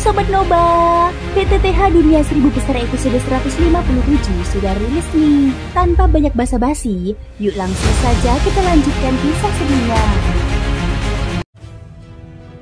Sobat Noba, PTTH Dunia 1000 Besar episode 157 sudah rilis nih. Tanpa banyak basa-basi, yuk langsung saja kita lanjutkan kisah sebelumnya.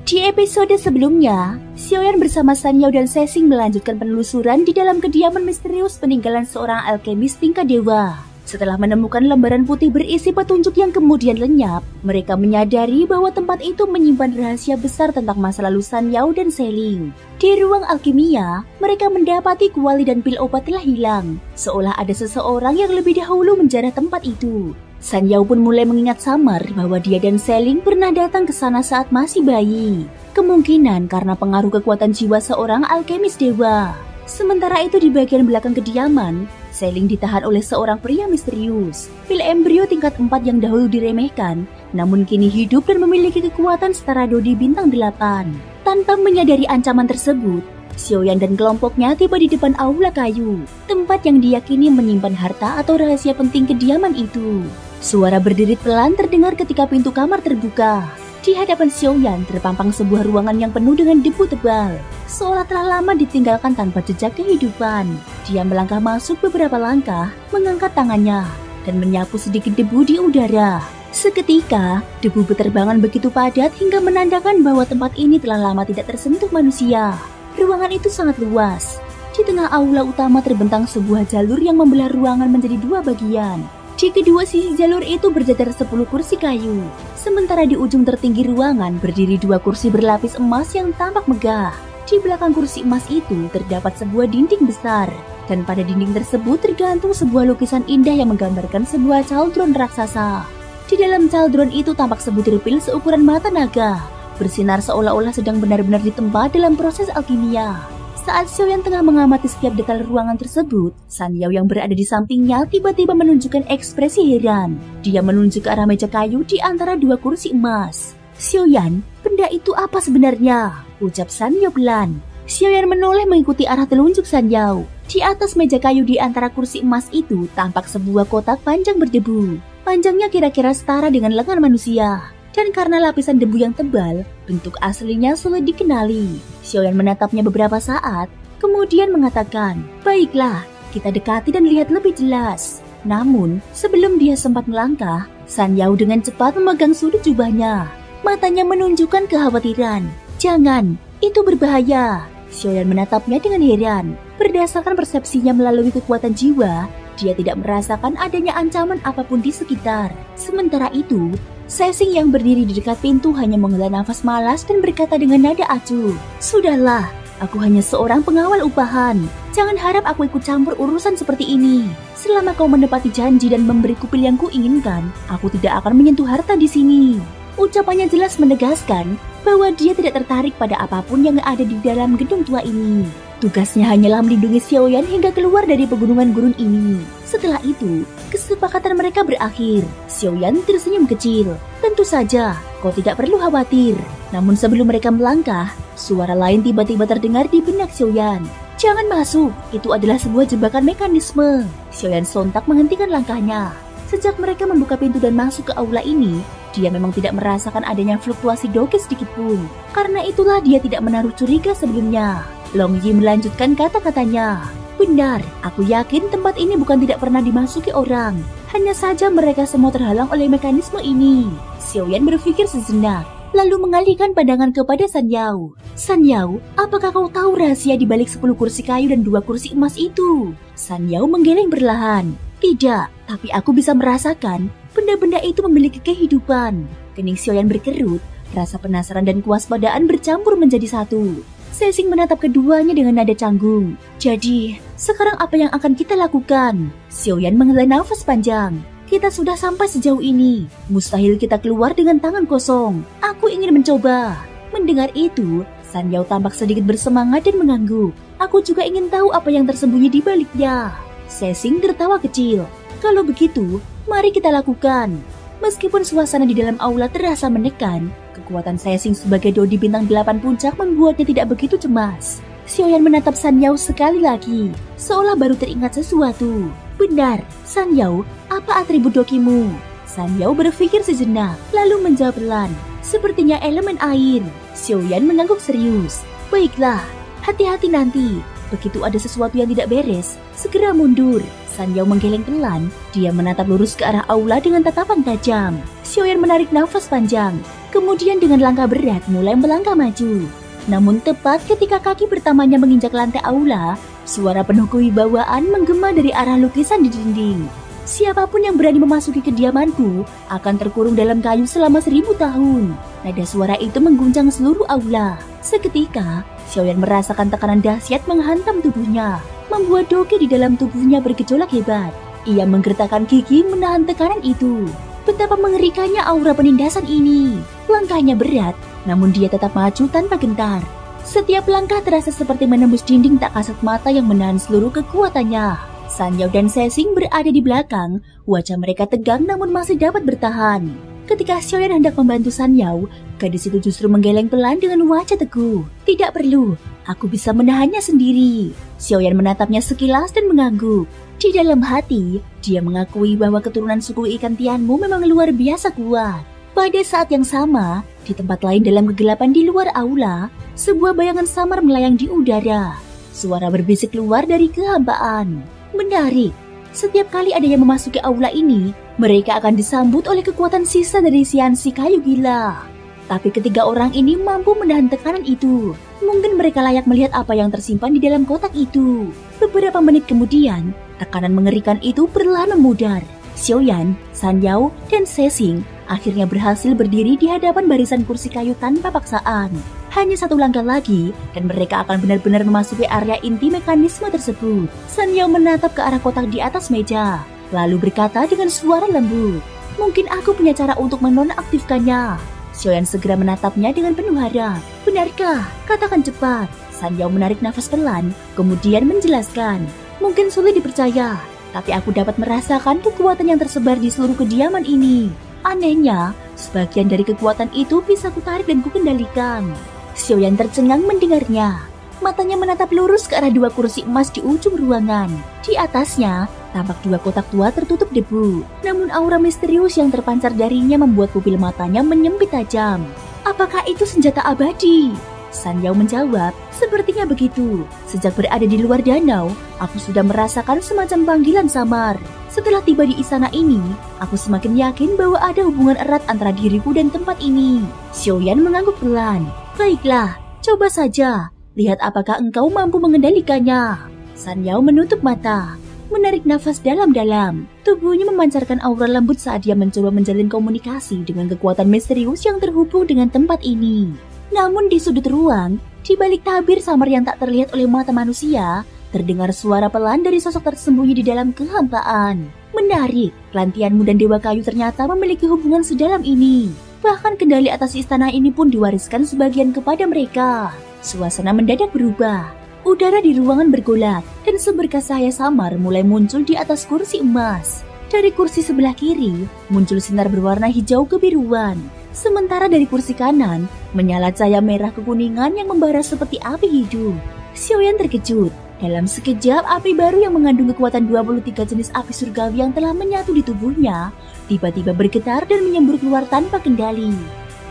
Di episode sebelumnya, Xiaoyan bersama San Yao dan Cixing melanjutkan penelusuran di dalam kediaman misterius peninggalan seorang alkemis tingkat dewa. Setelah menemukan lembaran putih berisi petunjuk yang kemudian lenyap, mereka menyadari bahwa tempat itu menyimpan rahasia besar tentang masa lalu San Yao dan Cixing. Di ruang alkimia, mereka mendapati kuali dan pil obat telah hilang, seolah ada seseorang yang lebih dahulu menjarah tempat itu. San Yao pun mulai mengingat samar bahwa dia dan Cixing pernah datang ke sana saat masih bayi. Kemungkinan karena pengaruh kekuatan jiwa seorang alkemis dewa. Sementara itu di bagian belakang kediaman, Cixing ditahan oleh seorang pria misterius. Pil embrio tingkat 4 yang dahulu diremehkan, namun kini hidup dan memiliki kekuatan setara Dodi bintang 8. Tanpa menyadari ancaman tersebut, Xiaoyan dan kelompoknya tiba di depan aula kayu, tempat yang diyakini menyimpan harta atau rahasia penting kediaman itu. Suara berderit pelan terdengar ketika pintu kamar terbuka. Di hadapan Xiaoyan terpampang sebuah ruangan yang penuh dengan debu tebal, seolah telah lama ditinggalkan tanpa jejak kehidupan. Dia melangkah masuk beberapa langkah, mengangkat tangannya, dan menyapu sedikit debu di udara. Seketika, debu berterbangan begitu padat hingga menandakan bahwa tempat ini telah lama tidak tersentuh manusia. Ruangan itu sangat luas. Di tengah aula utama terbentang sebuah jalur yang membelah ruangan menjadi dua bagian. Di kedua sisi jalur itu berjajar 10 kursi kayu. Sementara di ujung tertinggi ruangan berdiri 2 kursi berlapis emas yang tampak megah. Di belakang kursi emas itu terdapat sebuah dinding besar. Dan pada dinding tersebut tergantung sebuah lukisan indah yang menggambarkan sebuah cauldron raksasa. Di dalam cauldron itu tampak sebutir pil seukuran mata naga, bersinar seolah-olah sedang benar-benar ditempa dalam proses alkimia. Saat Xiaoyan tengah mengamati setiap detail ruangan tersebut, San Yao yang berada di sampingnya tiba-tiba menunjukkan ekspresi heran. Dia menunjuk ke arah meja kayu di antara 2 kursi emas. "Xiaoyan, benda itu apa sebenarnya?" ucap San Yao pelan. Xiaoyan menoleh mengikuti arah telunjuk San Yao. Di atas meja kayu di antara kursi emas itu tampak sebuah kotak panjang berdebu. Panjangnya kira-kira setara dengan lengan manusia. Dan karena lapisan debu yang tebal, bentuk aslinya sulit dikenali. Xiaoyan menatapnya beberapa saat, kemudian mengatakan, "Baiklah, kita dekati dan lihat lebih jelas." Namun, sebelum dia sempat melangkah, San Yao dengan cepat memegang sudut jubahnya. Matanya menunjukkan kekhawatiran. "Jangan, itu berbahaya." Xiaoyan menatapnya dengan heran. Berdasarkan persepsinya melalui kekuatan jiwa, dia tidak merasakan adanya ancaman apapun di sekitar. Sementara itu, Cixing yang berdiri di dekat pintu hanya menghela nafas malas dan berkata dengan nada acuh, "Sudahlah, aku hanya seorang pengawal upahan. Jangan harap aku ikut campur urusan seperti ini. Selama kau menepati janji dan memberiku pil yang kuinginkan, aku tidak akan menyentuh harta di sini." Ucapannya jelas menegaskan bahwa dia tidak tertarik pada apapun yang ada di dalam gedung tua ini. Tugasnya hanyalah melindungi Xiaoyan hingga keluar dari pegunungan gurun ini. Setelah itu, kesepakatan mereka berakhir. Xiaoyan tersenyum kecil. "Tentu saja, kau tidak perlu khawatir." Namun sebelum mereka melangkah, suara lain tiba-tiba terdengar di benak Xiaoyan. "Jangan masuk, itu adalah sebuah jebakan mekanisme." Xiaoyan sontak menghentikan langkahnya. Sejak mereka membuka pintu dan masuk ke aula ini, dia memang tidak merasakan adanya fluktuasi doge sedikit pun. Karena itulah dia tidak menaruh curiga sebelumnya. Long Yi melanjutkan kata-katanya, "Benar, aku yakin tempat ini bukan tidak pernah dimasuki orang. Hanya saja mereka semua terhalang oleh mekanisme ini." Xiaoyan berpikir sejenak, lalu mengalihkan pandangan kepada San Yao. "San Yao, apakah kau tahu rahasia di balik 10 kursi kayu dan 2 kursi emas itu?" San Yao menggeleng perlahan. "Tidak, tapi aku bisa merasakan benda-benda itu memiliki kehidupan." Kening Xiaoyan berkerut, rasa penasaran dan kewaspadaan bercampur menjadi satu. Cixing menatap keduanya dengan nada canggung. "Jadi, sekarang apa yang akan kita lakukan?" Xiaoyan menghela nafas panjang. "Kita sudah sampai sejauh ini. Mustahil kita keluar dengan tangan kosong. Aku ingin mencoba." Mendengar itu, San Yao tampak sedikit bersemangat dan mengangguk. "Aku juga ingin tahu apa yang tersembunyi di baliknya." Cixing tertawa kecil. "Kalau begitu, mari kita lakukan." Meskipun suasana di dalam aula terasa menekan, kekuatan Cixing sebagai Dodi bintang 8 puncak membuatnya tidak begitu cemas. Xiaoyan menatap San Yao sekali lagi, seolah baru teringat sesuatu. "Benar, San Yao, apa atribut dokimu?" San Yao berpikir sejenak, lalu menjawab pelan, "Sepertinya elemen air." Xiaoyan mengangguk serius. "Baiklah, Hati-hati nanti, begitu ada sesuatu yang tidak beres, segera mundur. San Yao menggeleng pelan, dia menatap lurus ke arah aula dengan tatapan tajam. Xiaoyan menarik nafas panjang, kemudian dengan langkah berat mulai melangkah maju. Namun tepat ketika kaki pertamanya menginjak lantai aula, suara penuh kewibawaan menggema dari arah lukisan di dinding. Siapapun yang berani memasuki kediamanku akan terkurung dalam kayu selama 1000 tahun. Nada suara itu mengguncang seluruh aula. Seketika, Xiaoyan merasakan tekanan dahsyat menghantam tubuhnya, membuat doge di dalam tubuhnya bergejolak hebat. Ia menggertakkan gigi menahan tekanan itu. Betapa mengerikannya aura penindasan ini. Langkahnya berat, namun dia tetap maju tanpa gentar. Setiap langkah terasa seperti menembus dinding tak kasat mata yang menahan seluruh kekuatannya. San Yao dan Sesing berada di belakang, wajah mereka tegang namun masih dapat bertahan. Ketika Xiaoyan hendak membantu San Yao, gadis itu justru menggeleng pelan dengan wajah teguh. Tidak perlu, aku bisa menahannya sendiri. Xiaoyan menatapnya sekilas dan mengangguk. Di dalam hati, dia mengakui bahwa keturunan suku ikan Tianmu memang luar biasa kuat. Pada saat yang sama, di tempat lain dalam kegelapan di luar aula, sebuah bayangan samar melayang di udara. Suara berbisik keluar dari kehampaan. Menarik, setiap kali ada yang memasuki aula ini, mereka akan disambut oleh kekuatan sisa dari Xianxi kayu gila. Tapi ketiga orang ini mampu menahan tekanan itu. Mungkin mereka layak melihat apa yang tersimpan di dalam kotak itu. Beberapa menit kemudian, tekanan mengerikan itu perlahan memudar. Xiaoyan, San Yao, dan Sesing akhirnya berhasil berdiri di hadapan barisan kursi kayu tanpa paksaan. Hanya satu langkah lagi, dan mereka akan benar-benar memasuki area inti mekanisme tersebut. San Yao menatap ke arah kotak di atas meja, lalu berkata dengan suara lembut, "Mungkin aku punya cara untuk menonaktifkannya." Xiaoyan segera menatapnya dengan penuh harap. "Benarkah? Katakan cepat." San Yao menarik nafas pelan, kemudian menjelaskan, "Mungkin sulit dipercaya, tapi aku dapat merasakan kekuatan yang tersebar di seluruh kediaman ini. Anehnya, sebagian dari kekuatan itu bisa kutarik dan kukendalikan." Xiaoyan tercengang mendengarnya. Matanya menatap lurus ke arah dua kursi emas di ujung ruangan. Di atasnya, tampak dua kotak tua tertutup debu. Namun aura misterius yang terpancar darinya membuat pupil matanya menyempit tajam. "Apakah itu senjata abadi?" San Yao menjawab, "Sepertinya begitu. Sejak berada di luar danau, aku sudah merasakan semacam panggilan samar. Setelah tiba di istana ini, aku semakin yakin bahwa ada hubungan erat antara diriku dan tempat ini." Xiaoyan mengangguk pelan. "Baiklah, coba saja. Lihat apakah engkau mampu mengendalikannya." San Yao menutup mata, menarik nafas dalam-dalam. Tubuhnya memancarkan aura lembut saat dia mencoba menjalin komunikasi dengan kekuatan misterius yang terhubung dengan tempat ini. Namun di sudut ruang, di balik tabir samar yang tak terlihat oleh mata manusia, terdengar suara pelan dari sosok tersembunyi di dalam kehampaan. Menarik, Klan Tianmu dan Dewa Kayu ternyata memiliki hubungan sedalam ini. Bahkan kendali atas istana ini pun diwariskan sebagian kepada mereka. Suasana mendadak berubah. Udara di ruangan bergolak, dan seberkas cahaya samar mulai muncul di atas kursi emas. Dari kursi sebelah kiri, muncul sinar berwarna hijau kebiruan. Sementara dari kursi kanan, menyala cahaya merah kekuningan yang membara seperti api hidup. Xiaoyan terkejut. Dalam sekejap, api baru yang mengandung kekuatan 23 jenis api surgawi yang telah menyatu di tubuhnya, tiba-tiba bergetar dan menyembur keluar tanpa kendali.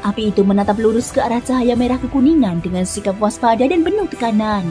Api itu menatap lurus ke arah cahaya merah kekuningan dengan sikap waspada dan penuh tekanan.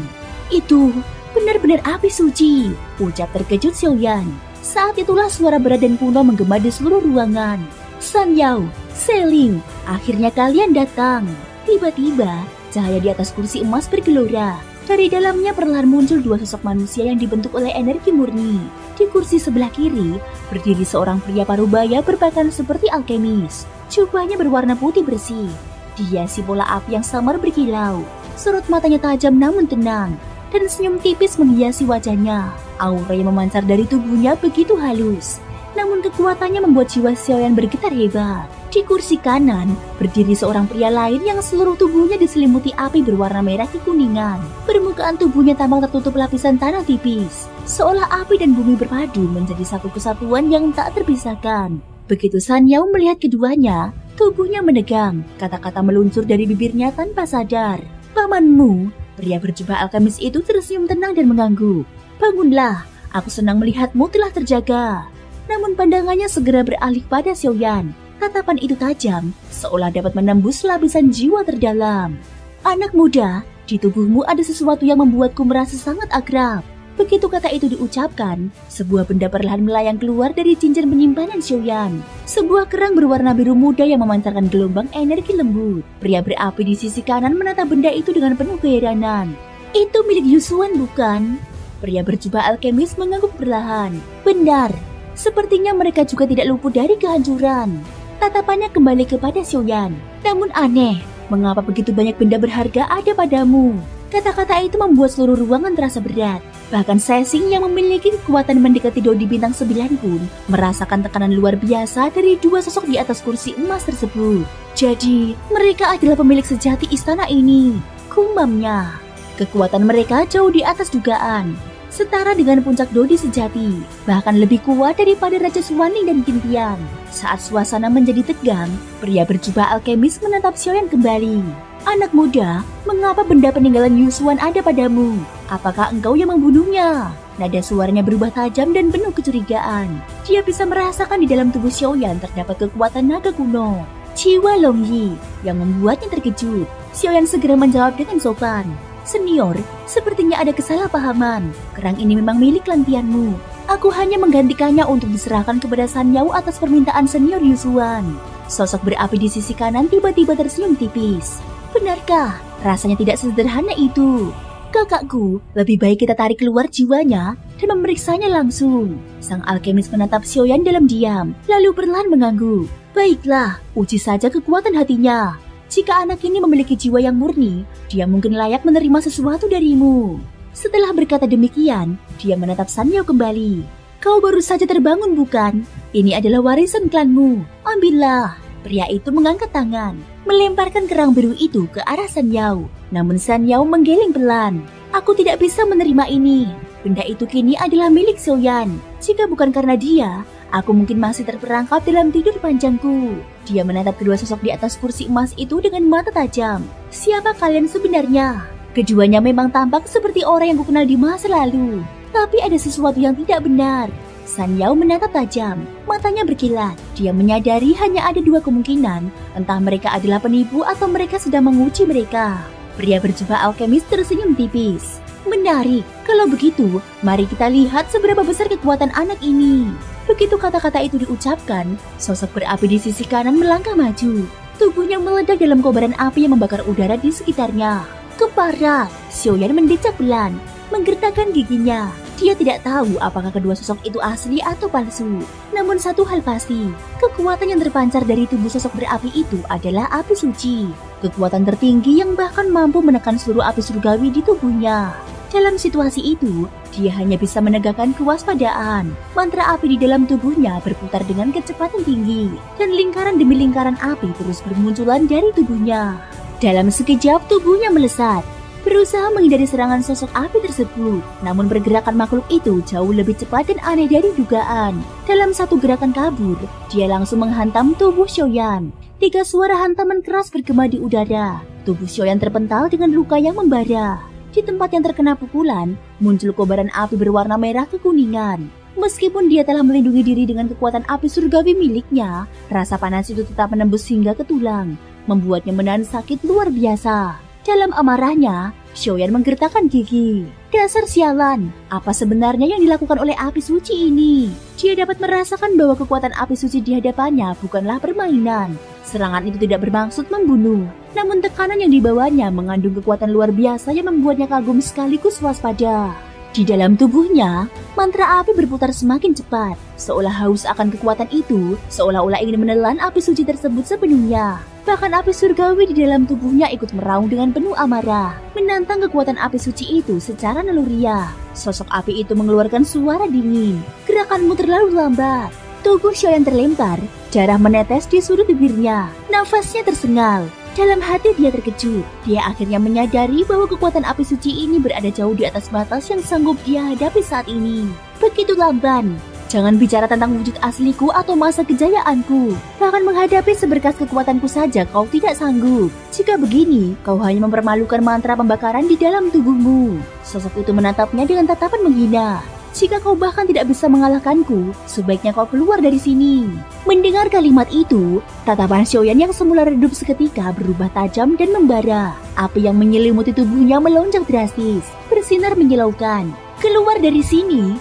"Itu benar-benar api suci," ucap terkejut Xiaoyan. Saat itulah suara berat dan kuno menggema di seluruh ruangan. "San Yao, Seling, akhirnya kalian datang." Tiba-tiba, cahaya di atas kursi emas bergelora. Dari dalamnya perlahan muncul dua sosok manusia yang dibentuk oleh energi murni. Di kursi sebelah kiri, berdiri seorang pria parubaya berpakaian seperti alkemis. Jubahnya berwarna putih bersih. Dihiasi bola api yang samar berkilau. Sorot matanya tajam namun tenang, dan senyum tipis menghiasi wajahnya. Aura yang memancar dari tubuhnya begitu halus. Namun kekuatannya membuat jiwa Xiaoyan bergetar hebat. Di kursi kanan, berdiri seorang pria lain yang seluruh tubuhnya diselimuti api berwarna merah kekuningan. Permukaan tubuhnya tampak tertutup lapisan tanah tipis. Seolah api dan bumi berpadu menjadi satu kesatuan yang tak terpisahkan. Begitu San Yao melihat keduanya, tubuhnya menegang. Kata-kata meluncur dari bibirnya tanpa sadar. "Pamanmu." Pria berjubah alkemis itu tersenyum tenang dan mengangguk. "Bangunlah, aku senang melihatmu telah terjaga." Namun pandangannya segera beralih pada Xiaoyan. Tatapan itu tajam, seolah dapat menembus lapisan jiwa terdalam. "Anak muda, Di tubuhmu ada sesuatu yang membuatku merasa sangat akrab. Begitu kata itu diucapkan, sebuah benda perlahan melayang keluar dari cincin penyimpanan Xiaoyan. Sebuah kerang berwarna biru muda yang memancarkan gelombang energi lembut. Pria berapi di sisi kanan menatap benda itu dengan penuh keheranan. Itu milik Yusuan bukan? Pria berjubah alkemis mengangguk perlahan. Benar, sepertinya mereka juga tidak luput dari kehancuran. Tatapannya kembali kepada Xiaoyan. Namun aneh, mengapa begitu banyak benda berharga ada padamu? Kata-kata itu membuat seluruh ruangan terasa berat. Bahkan Sesing yang memiliki kekuatan mendekati Dodi Bintang 9 pun merasakan tekanan luar biasa dari dua sosok di atas kursi emas tersebut. Jadi, mereka adalah pemilik sejati istana ini. Gumamnya, kekuatan mereka jauh di atas dugaan. Setara dengan puncak Dodi sejati, bahkan lebih kuat daripada Raja Suwaning dan Kintian. Saat suasana menjadi tegang, pria berjubah alkemis menatap Xiaoyan kembali. Anak muda, mengapa benda peninggalan Yusuan ada padamu? Apakah engkau yang membunuhnya? Nada suaranya berubah tajam dan penuh kecurigaan. Dia bisa merasakan di dalam tubuh Xiaoyan terdapat kekuatan naga kuno, jiwa Longyi, yang membuatnya terkejut. Xiaoyan segera menjawab dengan sopan. Senior, sepertinya ada kesalahpahaman. Kerang ini memang milik lantianmu. Aku hanya menggantikannya untuk diserahkan kepada San Yao atas permintaan senior Yusuan. Sosok berapi di sisi kanan tiba-tiba tersenyum tipis. Benarkah? Rasanya tidak sesederhana itu. Kakakku, lebih baik kita tarik keluar jiwanya dan memeriksanya langsung. Sang alkemis menatap Xiaoyan dalam diam, lalu perlahan mengangguk. Baiklah, uji saja kekuatan hatinya. Jika anak ini memiliki jiwa yang murni, dia mungkin layak menerima sesuatu darimu. Setelah berkata demikian, dia menatap San Yao kembali. Kau baru saja terbangun bukan? Ini adalah warisan klanmu. Ambillah. Pria itu mengangkat tangan, melemparkan kerang biru itu ke arah San Yao. Namun San Yao menggeleng pelan. Aku tidak bisa menerima ini. Benda itu kini adalah milik Xiaoyan. Jika bukan karena dia, aku mungkin masih terperangkap dalam tidur panjangku. Dia menatap kedua sosok di atas kursi emas itu dengan mata tajam. Siapa kalian sebenarnya? Keduanya memang tampak seperti orang yang kukenal di masa lalu. Tapi ada sesuatu yang tidak benar. San Yao menatap tajam, matanya berkilat. Dia menyadari hanya ada dua kemungkinan, entah mereka adalah penipu atau mereka sedang menguji mereka. Pria berjubah alkemis tersenyum tipis. Menarik, kalau begitu, mari kita lihat seberapa besar kekuatan anak ini. Begitu kata-kata itu diucapkan, sosok berapi di sisi kanan melangkah maju. Tubuhnya meledak dalam kobaran api yang membakar udara di sekitarnya. Keparat, Xiaoyan mendecak pelan, menggertakkan giginya. Dia tidak tahu apakah kedua sosok itu asli atau palsu. Namun satu hal pasti, kekuatan yang terpancar dari tubuh sosok berapi itu adalah api suci. Kekuatan tertinggi yang bahkan mampu menekan seluruh api surgawi di tubuhnya. Dalam situasi itu, dia hanya bisa menegakkan kewaspadaan. Mantra api di dalam tubuhnya berputar dengan kecepatan tinggi, dan lingkaran demi lingkaran api terus bermunculan dari tubuhnya. Dalam sekejap tubuhnya melesat, berusaha menghindari serangan sosok api tersebut. Namun pergerakan makhluk itu jauh lebih cepat dan aneh dari dugaan. Dalam satu gerakan kabur, dia langsung menghantam tubuh Xiaoyan. 3 suara hantaman keras bergema di udara. Tubuh Xiaoyan terpental dengan luka yang membara. Di tempat yang terkena pukulan, muncul kobaran api berwarna merah kekuningan. Meskipun dia telah melindungi diri dengan kekuatan api surgawi miliknya, rasa panas itu tetap menembus hingga ke tulang, membuatnya menahan sakit luar biasa. Dalam amarahnya, Xiaoyan menggertakkan gigi. Dasar sialan, apa sebenarnya yang dilakukan oleh api suci ini? Dia dapat merasakan bahwa kekuatan api suci di hadapannya bukanlah permainan. Serangan itu tidak bermaksud membunuh, namun tekanan yang dibawanya mengandung kekuatan luar biasa yang membuatnya kagum sekaligus waspada. Di dalam tubuhnya, mantra api berputar semakin cepat, seolah haus akan kekuatan itu, seolah-olah ingin menelan api suci tersebut sepenuhnya. Bahkan api surgawi di dalam tubuhnya ikut meraung dengan penuh amarah, menantang kekuatan api suci itu secara naluriah. Sosok api itu mengeluarkan suara dingin. Gerakanmu terlalu lambat. Tubuh Xiaoyan terlempar, darah menetes di sudut bibirnya. Nafasnya tersengal. Dalam hati dia terkejut. Dia akhirnya menyadari bahwa kekuatan api suci ini berada jauh di atas batas yang sanggup dia hadapi saat ini. Begitu lamban. Jangan bicara tentang wujud asliku atau masa kejayaanku. Bahkan menghadapi seberkas kekuatanku saja kau tidak sanggup. Jika begini, kau hanya mempermalukan mantra pembakaran di dalam tubuhmu. Sosok itu menatapnya dengan tatapan menghina. Jika kau bahkan tidak bisa mengalahkanku, sebaiknya kau keluar dari sini. Mendengar kalimat itu, tatapan Xiaoyan yang semula redup seketika berubah tajam dan membara. Api yang menyelimuti tubuhnya melonjak drastis, bersinar menyilaukan. Keluar dari sini.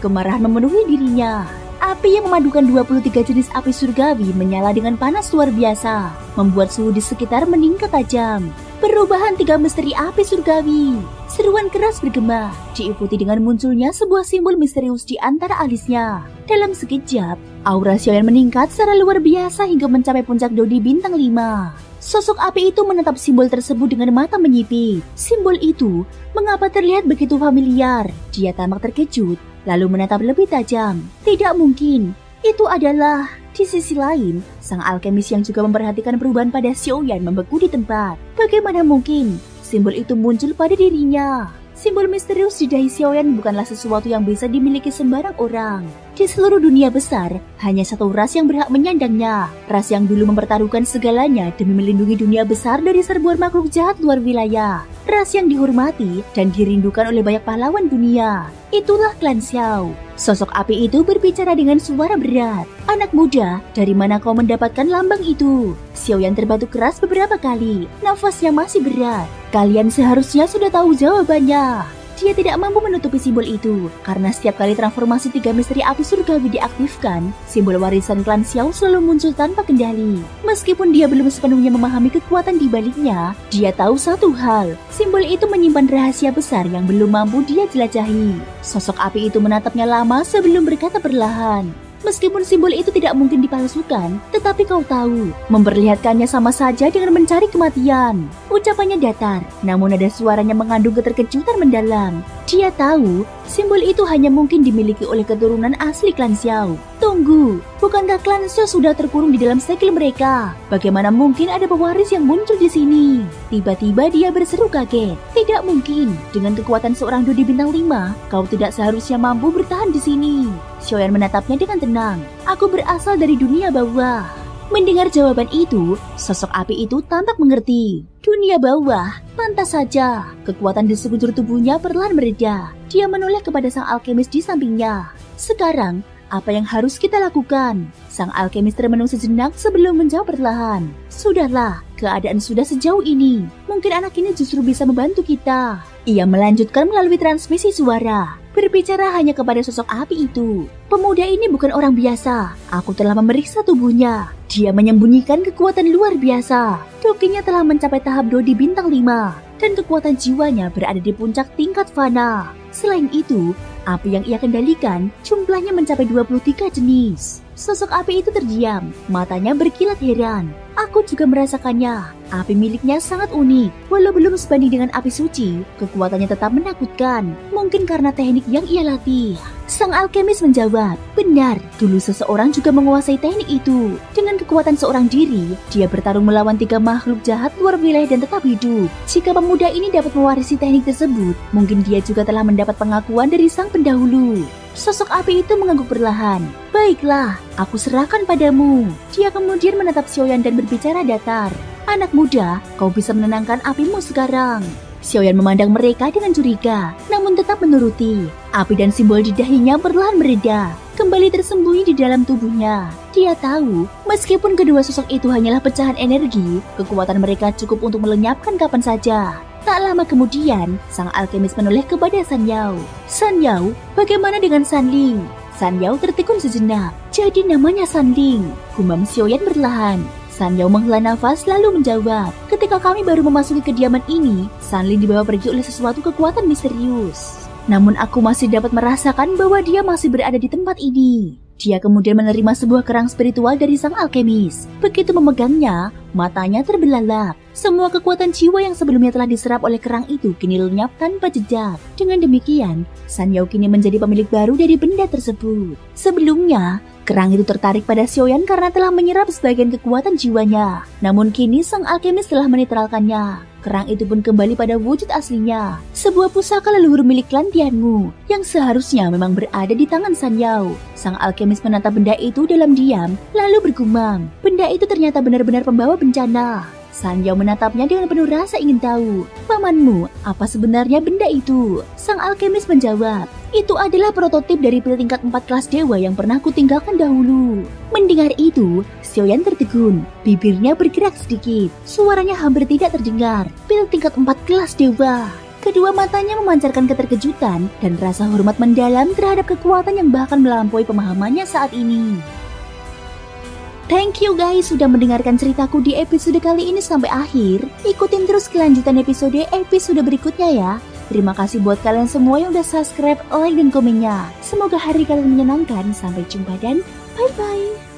Kemarahan memenuhi dirinya. Api yang memadukan 23 jenis api surgawi menyala dengan panas luar biasa, membuat suhu di sekitar meningkat tajam. Perubahan 3 misteri api surgawi. Seruan keras bergema, diikuti dengan munculnya sebuah simbol misterius di antara alisnya. Dalam sekejap, aura Xiaoyan meningkat secara luar biasa hingga mencapai puncak Dodi bintang 5. Sosok api itu menatap simbol tersebut dengan mata menyipit. Simbol itu mengapa terlihat begitu familiar? Dia tampak terkejut, lalu menatap lebih tajam. Tidak mungkin, itu adalah... Di sisi lain, sang alkemis yang juga memperhatikan perubahan pada Xiaoyan membeku di tempat. Bagaimana mungkin simbol itu muncul pada dirinya? Simbol misterius di dahi Xiaoyan bukanlah sesuatu yang bisa dimiliki sembarang orang. Di seluruh dunia besar, hanya satu ras yang berhak menyandangnya. Ras yang dulu mempertaruhkan segalanya demi melindungi dunia besar dari serbuan makhluk jahat luar wilayah. Ras yang dihormati dan dirindukan oleh banyak pahlawan dunia. Itulah klan Xiao. Sosok api itu berbicara dengan suara berat. Anak muda, dari mana kau mendapatkan lambang itu? Xiaoyan terbatuk keras beberapa kali. Nafasnya masih berat. Kalian seharusnya sudah tahu jawabannya. Dia tidak mampu menutupi simbol itu, karena setiap kali transformasi 3 misteri api surgawi diaktifkan, simbol warisan klan Xiao selalu muncul tanpa kendali. Meskipun dia belum sepenuhnya memahami kekuatan di baliknya, dia tahu satu hal, simbol itu menyimpan rahasia besar yang belum mampu dia jelajahi. Sosok api itu menatapnya lama sebelum berkata perlahan. Meskipun simbol itu tidak mungkin dipalsukan, tetapi kau tahu, memperlihatkannya sama saja dengan mencari kematian. Ucapannya datar, namun ada suaranya mengandung keterkejutan mendalam. Dia tahu, simbol itu hanya mungkin dimiliki oleh keturunan asli klan Xiao. Tunggu, bukankah klan Xiao sudah terkurung di dalam segel mereka? Bagaimana mungkin ada pewaris yang muncul di sini? Tiba-tiba dia berseru kaget. Tidak mungkin, dengan kekuatan seorang Dodi bintang 5, kau tidak seharusnya mampu bertahan di sini. Xiaoyan menatapnya dengan tenang. Aku berasal dari dunia bawah. Mendengar jawaban itu, sosok api itu tampak mengerti. Dunia bawah, pantas saja. Kekuatan di sekujur tubuhnya perlahan mereda. Dia menoleh kepada sang alkemis di sampingnya. Sekarang, apa yang harus kita lakukan? Sang alkemis termenung sejenak sebelum menjawab perlahan. Sudahlah, keadaan sudah sejauh ini. Mungkin anak ini justru bisa membantu kita. Ia melanjutkan melalui transmisi suara. Berbicara hanya kepada sosok api itu. Pemuda ini bukan orang biasa. Aku telah memeriksa tubuhnya. Dia menyembunyikan kekuatan luar biasa. Dokinya telah mencapai tahap Dodi bintang 5. Dan kekuatan jiwanya berada di puncak tingkat fana. Selain itu, api yang ia kendalikan jumlahnya mencapai 23 jenis. Sosok api itu terdiam, matanya berkilat heran. Aku juga merasakannya. Api miliknya sangat unik. Walau belum sebanding dengan api suci, kekuatannya tetap menakutkan. Mungkin karena teknik yang ia latih. Sang alkemis menjawab, benar, dulu seseorang juga menguasai teknik itu. Dengan kekuatan seorang diri, dia bertarung melawan 3 makhluk jahat luar wilayah dan tetap hidup. Jika pemuda ini dapat mewarisi teknik tersebut, mungkin dia juga telah mendapat pengakuan dari sang pendahulu. Sosok api itu mengangguk perlahan. Baiklah, aku serahkan padamu. Dia kemudian menatap Xiaoyan dan berbicara datar. Anak muda, kau bisa menenangkan apimu sekarang. Xiaoyan memandang mereka dengan curiga, namun tetap menuruti. Api dan simbol di dahinya perlahan mereda, kembali tersembunyi di dalam tubuhnya. Dia tahu, meskipun kedua sosok itu hanyalah pecahan energi, kekuatan mereka cukup untuk melenyapkan kapan saja. Tak lama kemudian, sang alkemis menoleh kepada San Yao. San Yao, bagaimana dengan San Ling? San Yao tertekun sejenak. Jadi namanya San Ling, gumam Xiaoyan perlahan. San Yao menghela nafas lalu menjawab, ketika kami baru memasuki kediaman ini, San Ling dibawa pergi oleh sesuatu kekuatan misterius. Namun aku masih dapat merasakan bahwa dia masih berada di tempat ini. Dia kemudian menerima sebuah kerang spiritual dari sang alkemis. Begitu memegangnya, matanya terbelalak. Semua kekuatan jiwa yang sebelumnya telah diserap oleh kerang itu kini lenyap tanpa jejak. Dengan demikian, San Yao kini menjadi pemilik baru dari benda tersebut. Sebelumnya, kerang itu tertarik pada Xiaoyan karena telah menyerap sebagian kekuatan jiwanya. Namun kini sang alkemis telah menetralkannya. Kerang itu pun kembali pada wujud aslinya. Sebuah pusaka leluhur milik klan Tianmu yang seharusnya memang berada di tangan San Yao. Sang alkemis menatap benda itu dalam diam, lalu bergumam. Benda itu ternyata benar-benar pembawa bencana. San Yao menatapnya dengan penuh rasa ingin tahu. Pamanmu, apa sebenarnya benda itu? Sang alkemis menjawab, Itu adalah prototip dari pil tingkat 4 kelas dewa yang pernah kutinggalkan dahulu. Mendengar itu, Xiaoyan tertegun. Bibirnya bergerak sedikit. Suaranya hampir tidak terdengar. Pil tingkat 4 kelas dewa. Kedua matanya memancarkan keterkejutan dan rasa hormat mendalam terhadap kekuatan yang bahkan melampaui pemahamannya saat ini. Thank you guys sudah mendengarkan ceritaku di episode kali ini sampai akhir. Ikutin terus kelanjutan episode berikutnya ya. Terima kasih buat kalian semua yang udah subscribe, like, dan komennya. Semoga hari kalian menyenangkan. Sampai jumpa dan bye-bye.